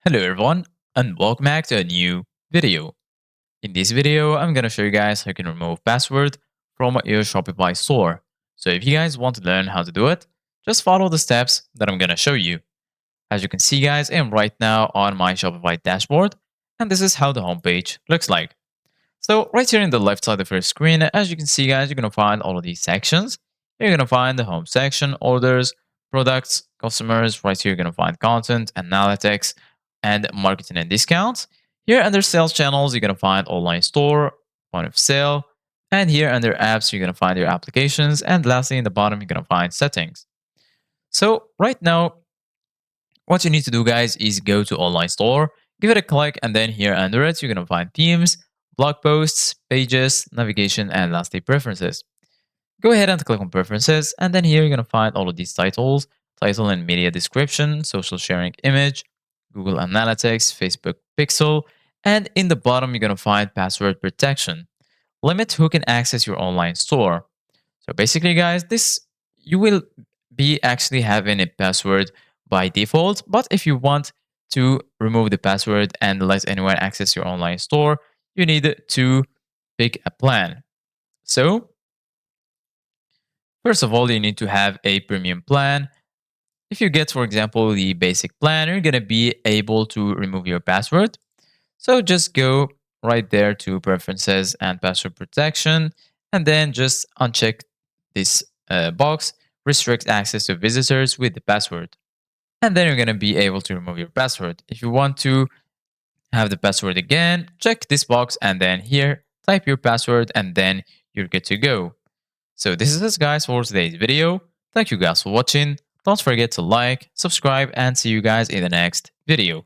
Hello everyone and welcome back to a new video. In this video, I'm going to show you guys how you can remove password from your Shopify store. So if you guys want to learn how to do it, just follow the steps that I'm going to show you. As you can see guys, I am right now on my Shopify dashboard and this is how the homepage looks like. So right here in the left side of your screen, as you can see guys, you're going to find all of these sections. You're going to find the home section, orders, products, customers. Right here, you're going to find content, analytics, and marketing and discounts. Here under sales channels, you're going to find online store, point of sale. And here under apps, you're going to find your applications. And lastly, in the bottom, you're going to find settings. So right now, what you need to do, guys, is go to online store, give it a click, and then here under it, you're going to find themes, blog posts, pages, navigation, and lastly, preferences. Go ahead and click on preferences, and then here you're going to find all of these titles, title and media description, social sharing image, Google Analytics, Facebook Pixel, and in the bottom, you're going to find password protection. Limit who can access your online store. So basically, guys, this you will be actually having a password by default, but if you want to remove the password and let anyone access your online store, you need to pick a plan. So first of all, you need to have a premium plan. If you get, for example, the basic plan, you're going to be able to remove your password. So just go right there to preferences and password protection, and then just uncheck this box, restrict access to visitors with the password. And then you're going to be able to remove your password. If you want to have the password again, check this box and then here, type your password and then you're good to go. So this is it guys for today's video. Thank you guys for watching. Don't forget to like, subscribe, and see you guys in the next video.